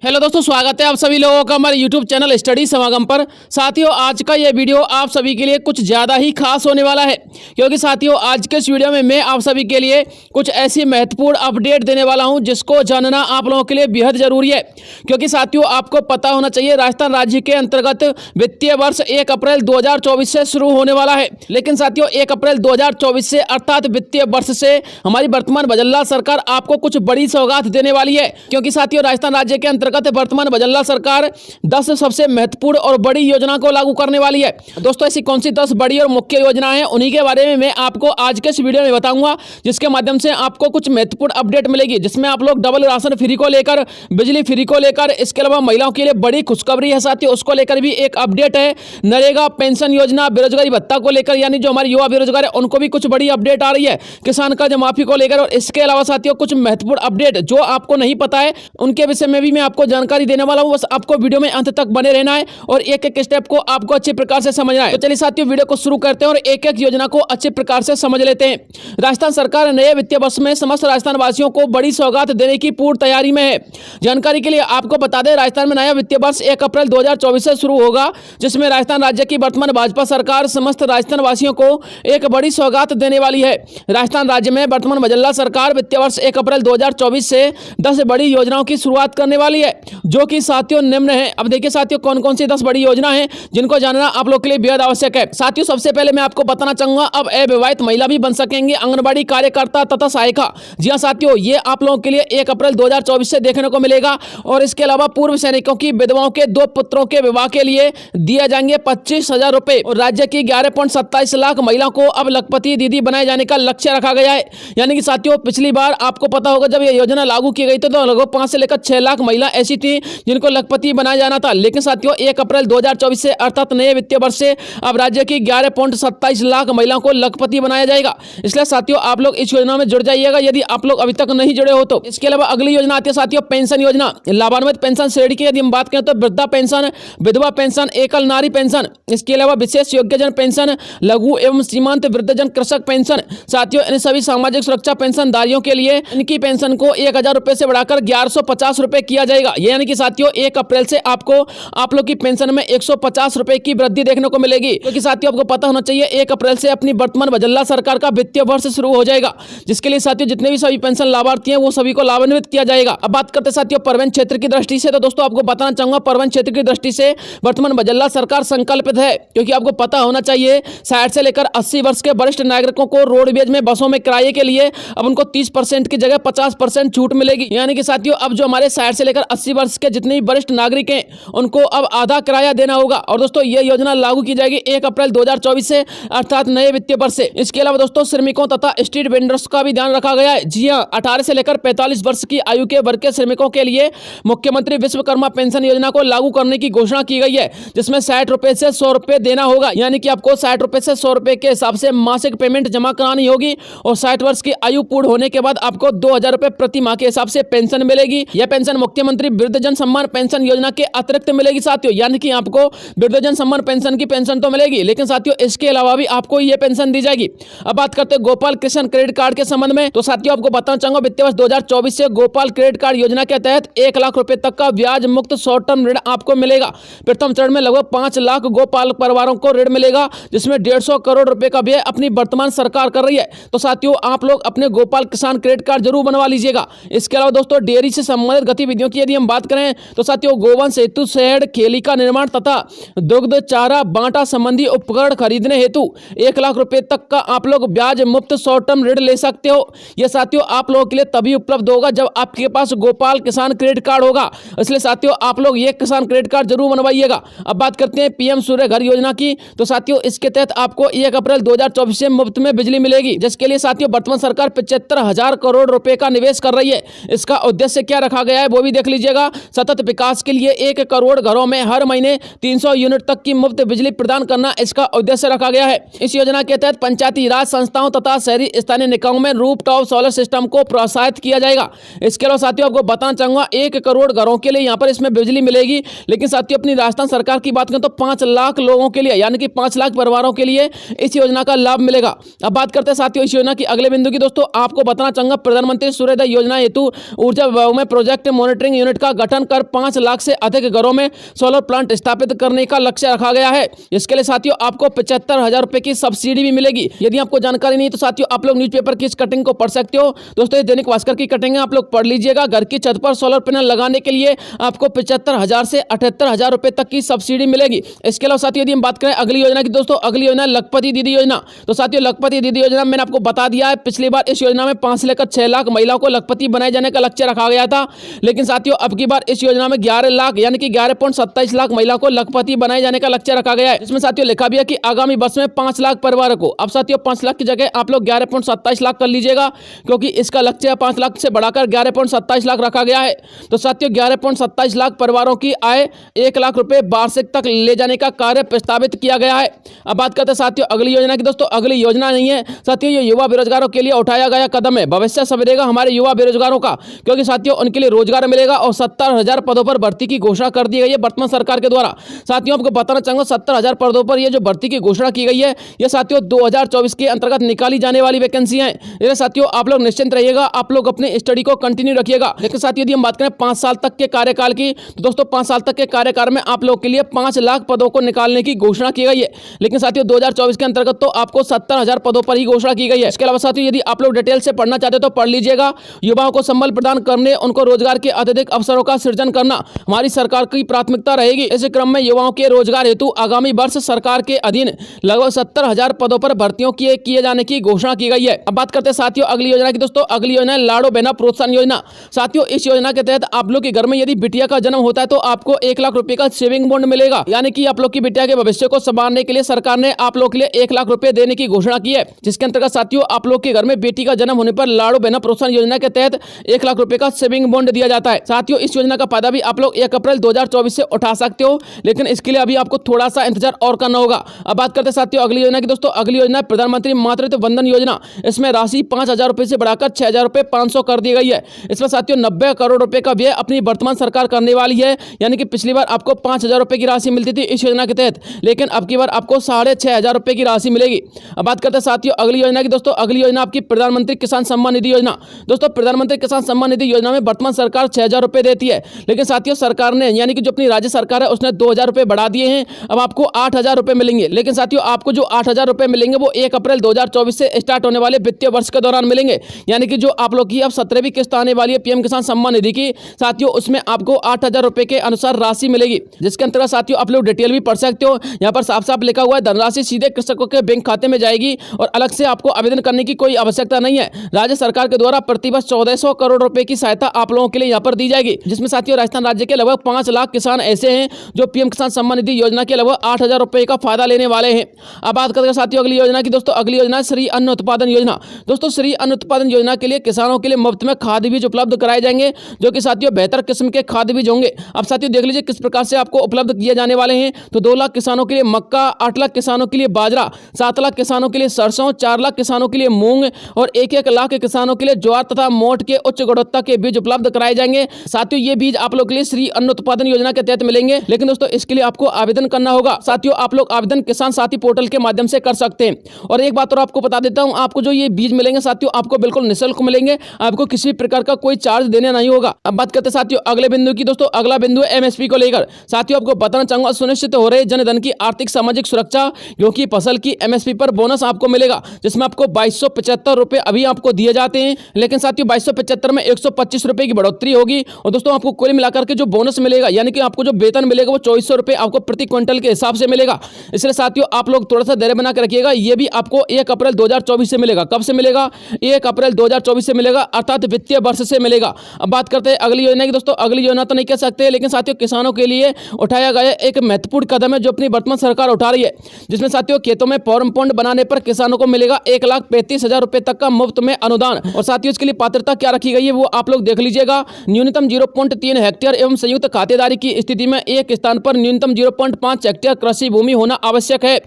Hello दोस्तों, स्वागत है आप सभी लोगों का हमारे YouTube चैनल स्टडी समागम पर। साथियों, आज का ये वीडियो आप सभी के लिए कुछ ज़्यादा ही खास होने वाला है, क्योंकि साथियों आज के इस वीडियो में मैं आप सभी के लिए कुछ ऐसी महत्वपूर्ण अपडेट देने वाला हूं जिसको जानना आप लोगों के लिए बेहद ज़रूरी है। क्योंकि साथियों आपको पता होना चाहिए, राजस्थान राज्य के अंतर्गत वित्तीय वर्ष 1 अप्रैल 2024 से शुरू होने वाला है। लेकिन साथियों 1 अप्रैल 2024 से अर्थात वित्तीय वर्ष से हमारी वर्तमान बजल्ला सरकार आपको कुछ बड़ी सौगात देने वाली है। क्योंकि साथियों राजस्थान राज्य के अंतर्गत वर्तमान बजल्ला सरकार 10 सबसे महत्वपूर्ण और बड़ी योजना को लागू करने वाली है। दोस्तों ऐसी कौन सी 10 बड़ी और मुख्य योजनाएं हैं, उन्हीं के बारे में मैं आपको आज के इस वीडियो में बताऊंगा, जिसके माध्यम से आपको कुछ महत्वपूर्ण अपडेट मिलेगी, जिसमें आप लोग डबल राशन फ्री को लेकर, बिजली फ्री को लेकर, इसके अलावा महिलाओं के लिए बड़ी खुशखबरी है साथियों, उसको लेकर भी एक अपडेट है। नरेगा पेंशन योजना, बेरोजगारी भत्ता को लेकर, यानी जो हमारे युवा बेरोजगार है उनको भी कुछ बड़ी अपडेट आ रही है, किसान कर्ज माफी को लेकर। और इसके अलावा साथियों कुछ महत्वपूर्ण अपडेट जो आपको नहीं पता है उनके विषय में भी मैं आपको जानकारी देने वाला हूं। बस आपको वीडियो में अंत तक बने रहना है और एक एक स्टेप को आपको अच्छे प्रकार से समझना है। तो चलिए साथियों वीडियो को शुरू करते हैं और एक एक योजना को अच्छे प्रकार से समझ लेते हैं। राजस्थान सरकार नए वित्तीय वर्ष में समस्त राजस्थान वासियों को बड़ी सौगात देने की पूर्ण तैयारी में है। जानकारी के लिए आपको बता दें, राजस्थान में नया वित्तीय वर्ष 1 अप्रैल 2024 से शुरू होगा, जिसमें राजस्थान राज्य की वर्तमान भाजपा सरकार समस्त राजस्थान वासियों को एक बड़ी सौगात देने वाली है। राजस्थान राज्य में वर्तमान बजल्ला सरकार वित्तीय वर्ष 1 अप्रैल 2024 से 10 बड़ी योजनाओं की शुरुआत करने वाली है, जो कि साथियों निम्न है। अब देखिए साथियों कौन कौन सी 10 बड़ी योजना है जिनको जानना आप लोग के लिए बेहद आवश्यक है। साथियों सबसे पहले मैं आपको बताना चाहूंगा, अब अविवाहित महिला भी बन सकेंगे आंगनबाड़ी कार्यकर्ता तथा सहायिका। जी हां साथियों, ये आप लोगों के लिए 1 अप्रैल 2024 से देखने को मिलेगा। और इसके अलावा पूर्व सैनिकों की विधवाओं के 2 पुत्रों के विवाह के लिए दिए जाएंगे 25,000 रुपए। और राज्य की 11.27 लाख महिलाओं को अब लखपति दीदी बनाए जाने का लक्ष्य रखा गया है। यानी कि साथियों पिछली बार आपको पता होगा जब यह योजना लागू की गई थी तो लगभग 5 से लेकर 6 लाख महिला ऐसी थी जिनको लखपति बनाया जाना था। लेकिन साथियों 1 अप्रैल 2024 से अर्थात नए वित्तीय वर्ष से अब राज्य की 11.27 लाख महिलाओं को लखपति बनाया जाएगा। इसलिए साथियों आप लोग इस योजना में जुड़ जाइएगा यदि आप लोग अभी तक नहीं जुड़े हो तो। इसके अलावा अगली योजना आती है साथियों पेंशन योजना। लाभान्वित पेंशन श्रेणी की यदि हम बात करें तो वृद्धा पेंशन, विधवा पेंशन, एकल नारी पेंशन, इसके अलावा विशेष योग्यजन पेंशन, लघु एवं सीमांत वृद्धजन कृषक पेंशन। साथियों इन सभी सामाजिक सुरक्षा पेंशनधारियों के लिए इनकी पेंशन को 1,000 रुपए से बढ़ाकर 1150 रुपए किया जाएगा। यानी कि साथियों 1 अप्रैल से आपको आप लोग की पेंशन में 150 रुपए की वृद्धि देखने को मिलेगी। क्योंकि साथियों आपको पता होना चाहिए 1 अप्रैल से अपनी वर्तमान बजल्ला सरकार का वित्तीय वर्ष शुरू हो जाएगा, जिसके लिए साथियों जितने भी सभी पेंशन लाभार्थी हैं वो सभी को लाभान्वित किया जाएगा। अब बात करते हैं साथियों परिवहन क्षेत्र की दृष्टि से, तो दोस्तों आपको बताना चाहूंगा परिवहन क्षेत्र की दृष्टि से वर्तमान बजल्ला सरकार संकल्पित है। क्योंकि आपको पता होना चाहिए 60 से लेकर 80 वर्ष के वरिष्ठ नागरिकों को रोडवेज में बसों में किराए के लिए अब उनको 30% की जगह 50% छूट मिलेगी। यानी कि साथियों अब जो हमारे 60 से लेकर 80 वर्ष के जितने भी वरिष्ठ नागरिक हैं उनको अब आधा किराया देना होगा। और दोस्तों ये योजना लागू की जाएगी 1 अप्रैल 2024 से अर्थात नए वित्तीय वर्ष से। इसके अलावा दोस्तों श्रमिकों तथा स्ट्रीट वेंडर्स का भी ध्यान रखा गया है। जी हां, 18 से लेकर 45 वर्ष की आयु के वर्ग के श्रमिकों के लिए मुख्यमंत्री विश्वकर्मा पेंशन योजना को लागू करने की घोषणा की गई है, जिसमें 60 रुपए से 100 रुपए देना होगा। यानी कि आपको 60 रुपए से 100 रुपए के हिसाब से मासिक पेमेंट जमा करानी होगी। और 60 वर्ष की आयु पूर्ण होने के बाद आपको 2,000 रुपए प्रति माह के हिसाब से पेंशन मिलेगी। यह पेंशन मुख्यमंत्री वृद्धजन सम्मान पेंशन योजना के अतिरिक्त मिलेगी साथियों। यानी कि आपको वृद्धजन सम्मान पेंशन की पेंशन तो मिलेगी, लेकिन साथियों इसके अलावा भी आपको ये पेंशन दी जाएगी। अब बात करते हैं गोपाल कृष्ण क्रेडिट कार्ड के संबंध में, तो साथियों आपको बताना चाहूंगा वित्तीय वर्ष 2024 से गोपाल क्रेडिट कार्ड योजना के तहत 1 लाख रुपए तक का ब्याज मुक्त शॉर्ट टर्म ऋण आपको मिलेगा। प्रथम चरण में लगभग 5 लाख गोपाल परिवारों को ऋण मिलेगा, जिसमें 150 करोड़ रुपए का व्यय अपनी वर्तमान सरकार कर रही है। तो साथियों आप लोग अपने गोपाल किसान क्रेडिट कार्ड जरूर बनवा लीजिएगा। इसके अलावा दोस्तों डेयरी से संबंधित गतिविधियों की यदि हम बात करें तो साथियों गोवंश हेतु शहद, खेली का निर्माण तथा दुग्ध चारा बांटा संबंधी उपकरण खरीदने हेतु 1 लाख रुपए तक का आप लोग ब्याज मुक्त शॉर्ट टर्म ऋण ले सकते हो। यह साथियों आप लोगों के लिए तभी उपलब्ध होगा जब आपके पास गोपाल किसान क्रेडिट कार्ड होगा। इसलिए साथियों आप लोग ये किसान क्रेडिट कार्ड जरूर बनवाइएगा। अब बात करते हैं पीएम सूर्य घर योजना की, तो साथियों इसके तहत आपको 1 अप्रैल 2024 से मुफ्त में बिजली मिलेगी, जिसके लिए साथियों वर्तमान सरकार 75,000 करोड़ रुपए का निवेश कर रही है। इसका उद्देश्य क्या रखा गया है वो भी देख लीजिएगा। सतत विकास के लिए 1 करोड़ घरों में हर महीने 300 यूनिट तक की मुफ्त बिजली प्रदान करना इसका उद्देश्य रखा गया है। इस योजना के तहत पंचायती राज संस्थाओं तथा शहरी स्थानीय निकायों में रूफटॉप सोलर सिस्टम को प्रोत्साहित किया जाएगा। इसके अलावा साथियों आपको बताना चाहूंगा 1 करोड़ घरों के लिए यहाँ पर इसमें बिजली मिलेगी। लेकिन साथियों अपनी राजस्थान सरकार की बात करें तो 5 लाख लोगों के लिए यानी कि 5 लाख परिवारों के लिए इस योजना का लाभ मिलेगा। अब बात करते हैं साथियों इस योजना की अगले बिंदु की, दोस्तों आपको बताना चाहूंगा प्रधानमंत्री सूर्योदय योजना हेतु ऊर्जा विभाग में प्रोजेक्ट मॉनिटरिंग यूनिट लिमिटेड का गठन कर 5 लाख से अधिक घरों में सोलर प्लांट स्थापित करने का लक्ष्य रखा गया है। इसके लिए साथियों आपको 75,000 रुपए की सब्सिडी भी मिलेगी। यदि आपको जानकारी नहीं तो साथियों आप लोग न्यूज़पेपर की इस कटिंग को पढ़ सकते हो। दोस्तों ये दैनिक भास्कर की कटिंग है, आप लोग पढ़ लीजिएगा। घर की छत पर सोलर पैनल लगाने के लिए आपको 75,000 से 78,000 रुपए तक की सब्सिडी मिलेगी। इसके अलावा साथियों यदि हम बात करें अगली योजना की, दोस्तों अगली योजना लखपति दीदी योजना। तो साथियों लखपति दीदी योजना मैंने आपको बता दिया है, पिछली बार इस योजना में 5 से लेकर 6 लाख महिलाओं को लखपति बनाए जाने का लक्ष्य रखा गया था। लेकिन साथियों अब की बार इस योजना में 11 लाख यानी कि 11.27 लाख महिलाओं को लखपति बनाए जाने का लक्ष्य रखा गया है। इसमें साथियों लिखा भी है कि आगामी वर्ष में 5 लाख परिवारों को, अब साथियों 5 लाख की जगह आप लोग 11.27 लाख कर लीजिएगा, क्योंकि इसका लक्ष्य 5 लाख से बढ़ाकर 11.27 लाख रखा गया है। तो साथियों 11.27 लाख परिवारों की आय 1 लाख रुपए वार्षिक तक ले जाने का कार्य प्रस्तावित किया गया है। अब बात करते हैं साथियों अगली योजना की। दोस्तों अगली योजना नहीं है साथियों, ये युवा बेरोजगारों के लिए उठाया गया कदम है। भविष्य सवेरेगा हमारे युवा बेरोजगारों का, क्योंकि साथियों उनके लिए रोजगार मिलेगा और 70,000 पदों पर भर्ती की घोषणा कर दी गई है वर्तमान सरकार के द्वारा। साथियों आपको बताना चाहूंगा 70,000 पदों पर ये जो भर्ती की घोषणा की गई है, ये साथियों 2024 के अंतर्गत निकाली जाने वाली वैकेंसी है। ये साथियों आप लोग निश्चिंत रहिएगा, आप लोग अपने स्टडी को कंटिन्यू रखिएगा। लेकिन साथियों यदि हम बात करें 5 साल तक के कार्यकाल की, तो दोस्तों 5 साल तक के कार्यकाल में आप लोग के लिए 5 लाख पदों को निकालने की घोषणा की गई है। लेकिन साथियों 2024 के अंतर्गत तो आपको 70,000 पदों पर ही घोषणा की गई है। इसके अलावा साथियों यदि आप लोग डिटेल से पढ़ना चाहते हो तो पढ़ लीजिएगा। युवाओं को संबल प्रदान करने, उनको रोजगार के अत्यधिक अवसरों का सृजन करना हमारी सरकार की प्राथमिकता रहेगी। इस क्रम में युवाओं के रोजगार हेतु आगामी वर्ष सरकार के अधीन लगभग 70,000 पदों पर भर्तियों किए जाने की घोषणा की गई है। अब बात करते हैं साथियों अगली योजना की। दोस्तों अगली योजना है लाड़ो बहना प्रोत्साहन योजना। साथियों इस योजना के तहत आप लोग के घर में यदि बिटिया का जन्म होता है तो आपको 1 लाख रुपए का सेविंग बॉन्ड मिलेगा, यानी कि आप लोग की बिटिया के भविष्य को संभालने के लिए सरकार ने आप लोग के लिए 1 लाख रुपए देने की घोषणा की है। जिसके अंतर्गत साथियों आप लोग के घर में बेटी का जन्म होने पर लाड़ो बहना प्रोत्साहन योजना के तहत 1 लाख रुपए का सेविंग बॉन्ड दिया जाता है। साथियों इस योजना का फायदा भी आप लोग 1 अप्रैल 2024 से उठा सकते हो, लेकिन इसके लिए अभी आपको थोड़ा सा इंतजार और करना होगा। अब बात करते हैं साथियों अगली योजना की। दोस्तों अगली योजना प्रधानमंत्री मातृत्व वंदन योजना। इसमें राशि 5,000 रुपए से बढ़ाकर 6,000 रुपए 500 कर दी गई है। इसमें साथियों 90 करोड़ रुपए का व्यय अपनी वर्तमान सरकार करने वाली है, यानी कि पिछली बार आपको 5,000 रुपए की राशि मिलती थी इस योजना के तहत, लेकिन अब की बार आपको 6,500 रुपए की राशि मिलेगी। अब बात करते हैं साथियों अगली योजना की। दोस्तों अगली योजना आपकी प्रधानमंत्री किसान सम्मान निधि योजना। दोस्तों प्रधानमंत्री किसान सम्मान निधि योजना में वर्तमान सरकार 6,000 रुपए देती है, लेकिन साथियों सरकार ने यानी कि जो अपनी राज्य सरकार है उसने 2,000 रुपए बढ़ा दिए हैं। अब आपको 8,000 रुपए मिलेंगे, लेकिन साथियों आपको जो 8,000 रुपए मिलेंगे वो 1 अप्रैल 2024 से स्टार्ट होने वाले वित्तीय वर्ष के दौरान मिलेंगे, यानी कि जो आप लोग की अब 17वीं किस्त आने वाली है पीएम किसान सम्मान निधि की, साथियों उसमें आपको 8,000 रुपए के अनुसार राशि मिलेगी। जिसके अंतर्गत साथियों आप लोग डिटेल भी पढ़ सकते हो। यहाँ पर साफ साफ लिखा हुआ है धनराशि सीधे कृषकों के बैंक खाते में जाएगी और अलग से आपको आवेदन करने की कोई आवश्यकता नहीं है। राज्य सरकार के द्वारा प्रतिवर्ष 1,400 करोड़ रुपए की सहायता आप लोगों के लिए यहाँ पर दी जाएगी, जिसमें साथियों राजस्थान राज्य के लगभग 5 लाख किसान ऐसे हैं जो पीएम किसान सम्मान निधि योजना के लगभग 8,000 रुपए का फायदा लेने वाले हैं। अब बात करते हैं साथियों अगली योजना की। दोस्तों अगली योजना श्री अन्न उत्पादन योजना। दोस्तों श्री अन्न उत्पादन योजना के लिए किसानों के लिए मुफ्त में खाद बीज उपलब्ध कराए जाएंगे, जो कि साथियों बेहतर किस्म के खाद बीज होंगे। अब साथियों देख लीजिए किस प्रकार से आपको उपलब्ध किए जाने वाले हैं। तो 2 लाख किसानों के लिए मक्का, 8 लाख किसानों के लिए बाजरा, 7 लाख किसानों के लिए सरसों, 4 लाख किसानों के लिए मूंग और 1-1 लाख किसानों के लिए ज्वार तथा मोठ के उच्च गुणवत्ता के बीज उपलब्ध कराए जाएंगे। साथियों ये बीज आप लोग के लिए श्री अन्न उत्पादन योजना के तहत मिलेंगे, लेकिन दोस्तों इसके लिए आपको आवेदन करना होगा। साथियों आप लोग आवेदन किसान साथी पोर्टल के माध्यम से कर सकते हैं। और एक बात और आपको बता देता हूं, आपको जो ये बीज मिलेंगे साथियों आपको बिल्कुल निःशुल्क मिलेंगे, आपको किसी प्रकार का कोई चार्ज देना नहीं होगा। अब बात करते हैं साथियों अगले बिंदु की। दोस्तों अगला बिंदु है एमएसपी को लेकर। साथियों आपको बताना चाहूंगा सुनिश्चित हो रहे जनधन की आर्थिक सामाजिक सुरक्षा, क्योंकि फसल की एमएसपी पर बोनस आपको मिलेगा, जिसमें आपको 2275 रुपए अभी आपको दिए जाते हैं, लेकिन साथियों 2275 में 125 रुपए की बढ़ोतरी होगी। और दोस्तों आपको कुल मिलाकर के जो बोनस मिलेगा यानी कि आपको जो वेतन मिलेगा वो 2400 रुपए आपको प्रति क्विंटल के हिसाब से मिलेगा। इसलिए साथियों आप लोग थोड़ा सा धैर्य बना के रखिएगा। ये भी आपको 1 अप्रैल 2024 से मिलेगा। कब से मिलेगा? 1 अप्रैल 2024 से मिलेगा, अर्थात वित्तीय वर्ष से मिलेगा। अब बात करते हैं अगली योजना की। दोस्तों अगली योजना तो नहीं कह सकते, लेकिन साथियों किसानों के लिए उठाया गया एक महत्वपूर्ण कदम है जो अपनी वर्तमान सरकार उठा रही है, जिसमें साथियों खेतों में फॉर्म पॉन्ड बनाने पर किसानों को मिलेगा 1,35,000 रुपए तक का मुफ्त में अनुदान। और साथियों इसके लिए पात्रता क्या रखी गई है वो आप लोग देख लीजिएगा। न्यूनतम 0.3 हेक्टेयर एवं संयुक्त खातेदारी की स्थिति में एक स्थान पर न्यूनतम 0.5 हेक्टेयर कृषि भूमि होना आवश्यक है।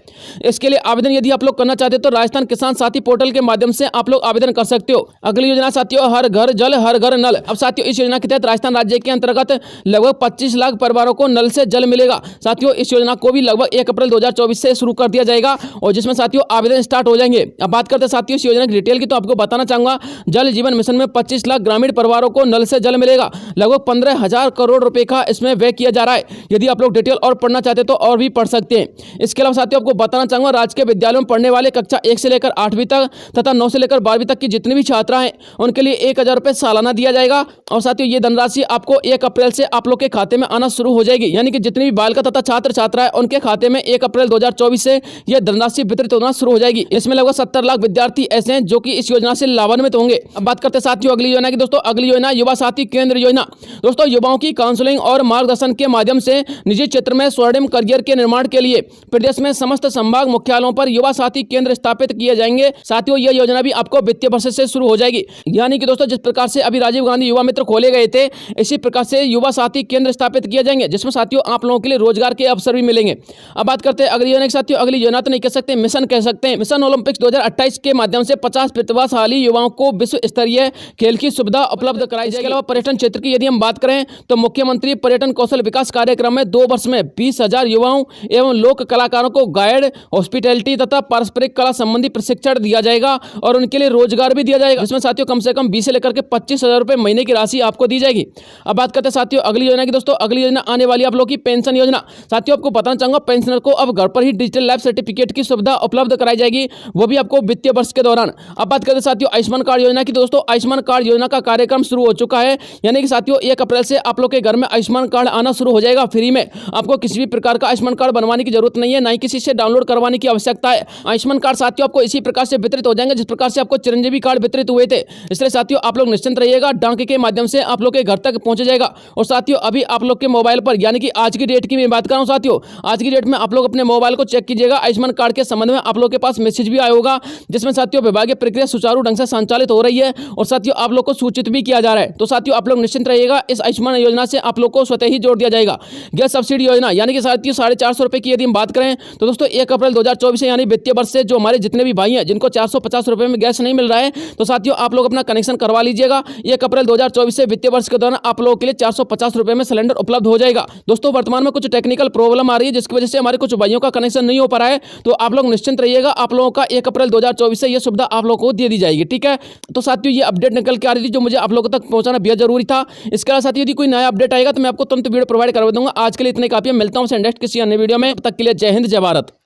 इसके लिए आवेदन यदि आप लोग करना चाहते हो तो राजस्थान किसान साथी पोर्टल के माध्यम से आप लोग आवेदन कर सकते हो। अगली योजना साथियों हर घर जल हर घर नल। अब साथियों इस योजना के तहत राजस्थान राज्य के अंतर्गत लगभग 25 लाख परिवारों को नल से जल मिलेगा। साथियों इस योजना को भी लगभग 1 अप्रैल 2024 से शुरू कर दिया जाएगा और जिसमें साथियों आवेदन स्टार्ट हो जाएंगे। अब बात करते हैं साथियों इस योजना की डिटेल की, तो आपको बताना चाहूंगा जल जीवन मिशन में 25 लाख ग्रामीण परिवारों को नल से जल मिलेगा। लगभग 15,000 करोड़ रुपए का इसमें व्यय किया जा रहा है। यदि आप लोग डिटेल और पढ़ना चाहते हैं तो और भी पढ़ सकते हैं। इसके अलावा साथियों आपको बताना चाहूंगा, राजकीय विद्यालयों में पढ़ने वाले कक्षा 1 से लेकर 8वीं तक तथा 9 से लेकर 12वीं तक की जितनी भी छात्रा हैं उनके लिए 1,000 रुपये सालाना दिया जाएगा। और साथियों ये धनराशि आपको 1 अप्रैल से आप लोग के खाते में आना शुरू हो जाएगी। यानी कि जितनी भी बालिका तथा छात्र छात्राएं उनके खाते में 1 अप्रैल 2024 से यह धनराशि वितरित होना शुरू हो जाएगी। इसमें लगभग 70 लाख विद्यार्थी ऐसे हैं जो कि इस योजना से लाभान्वित होंगे। अब बात करते हैं साथियों अगली योजना की। दोस्तों अगली योजना युवा साथी केंद्र योजना। दोस्तों युवाओं की काउंसलिंग और मार्गदर्शन के माध्यम से निजी क्षेत्र में स्वर्णिम करियर के निर्माण के लिए प्रदेश में समस्त संभाग मुख्यालयों पर युवा साथी केंद्र स्थापित किए जाएंगे। साथियों यह योजना भी आपको वित्तीय वर्ष से शुरू हो जाएगी। यानी कि दोस्तों जिस प्रकार से अभी राजीव गांधी युवा मित्र खोले गए थे, इसी प्रकार से युवा साथी केंद्र स्थापित किए जाएंगे, जिसमें साथियों आप लोगों के लिए रोजगार के अवसर भी मिलेंगे। अब बात करते हैं अगली योजना की। साथियों अगली योजना तो नहीं कह सकते, मिशन कह सकते हैं। मिशन ओलंपिक्स 2028 के माध्यम से 50 प्रतिभाशाली युवाओं को विश्व स्तरीय खेल की सुविधा उपलब्ध कराई जाएगी। इसके अलावा पर्यटन क्षेत्र की यदि हम बात करें तो मुख्यमंत्री पर्यटन कौशल विकास कार्यक्रम में 2 वर्ष में 20,000 युवाओं एवं लोक कलाकारों को गाइड, हॉस्पिटैलिटी तथा पारंपरिक कला संबंधी प्रशिक्षण दिया जाएगा और उनके लिए रोजगार भी दिया जाएगा, जिसमें साथियों कम से कम 20 से लेकर के 25,000 रुपए महीने की राशि आपको दी जाएगी। अब बात करते हैं साथियों अगली योजना की। दोस्तों अगली योजना आने वाली आप लोग की पेंशन योजना। साथियों आपको बताना चाहूंगा, पेंशनर को अब घर पर ही डिजिटल लाइफ सर्टिफिकेट की सुविधा उपलब्ध कराई जाएगी, वो भी आपको वित्तीय वर्ष के दौरान। अब बात करते हैं साथियों आयुष्मान कार्ड योजना की। दोस्तों आयुष्मान कार्ड योजना का कार्यक्रम शुरू हो चुका है। यानी कि साथियों 1 अप्रैल से आप लोग के घर में आयुष्मान कार्ड आना शुरू हो जाएगा फ्री में। आपको किसी भी प्रकार का आयुष्मान कार्ड बनवाने की जरूरत नहीं है, ना ही किसी से डाउनलोड करवाने की आवश्यकता है। आयुष्मान कार्ड साथियों आपको इसी प्रकार से वितरित हो जाएंगे जिस प्रकार से आपको चिरंजीवी कार्ड वितरित हुए थे। इसलिए साथियों आप लोग निश्चिंत रहिएगा, डाक के माध्यम से आप लोग के घर तक पहुंच जाएगा। और साथियों अभी आप लोग के मोबाइल पर, यानी कि आज की डेट की मैं बात कर रहा हूं साथियों, आज की डेट में आप लोग अपने मोबाइल को चेक कीजिएगा, आयुष्मान कार्ड के संबंध में आप लोग के पास मैसेज भी आया होगा, जिसमें साथियों विभागीय प्रक्रिया सुचारू ढंग से संचालित हो रही है और साथियों आप लोग को सूचित भी किया जा रहा है। तो साथियों आप लोग निश्चिंत रहिएगा, इस आयुष्मान योजना से आप लोग को स्वतः ही जोड़ दिया जाएगा। गैस सब्सिडी योजना, यानी कि साथियों 450 रुपए की यदि हम बात करें तो दोस्तों 1 अप्रैल 2024 से यानी वित्तीय वर्ष से जो हमारे जितने भी भाई हैं जिनको 450 रुपए में गैस नहीं मिल रहा है, तो साथियों आप लोग अपना कनेक्शन करवा लीजिएगा। 1 अप्रैल 2024 से वित्तीय वर्ष के दौरान आप लोगों के लिए 450 रुपए में सिलेंडर उपलब्ध हो जाएगा। दोस्तों वर्तमान में कुछ टेक्निकल प्रॉब्लम आ रही है जिसकी वजह से हमारे कुछ भाइयों का कनेक्शन नहीं हो पा रहा है, तो आप लोग निश्चिंत रहिएगा, आप लोगों का 1 अप्रैल 2024 से यह सुविधा आप लोगों को दे दी जाएगी। ठीक है, तो साथियों ये अपडेट निकल के आ रही थी जो मुझे आप लोगों तक पहुंचाना बेहद जरूरी था। इसके अलावा साथियों यदि कोई नया अपडेट आएगा तो मैं आपको तुरंत वीडियो प्रोवाइड करवा दूंगा। आज के लिए इतने काफी है, मिलता हूं नेक्स्ट किसी अन्य वीडियो में। तब तक के लिए जय हिंद जय भारत।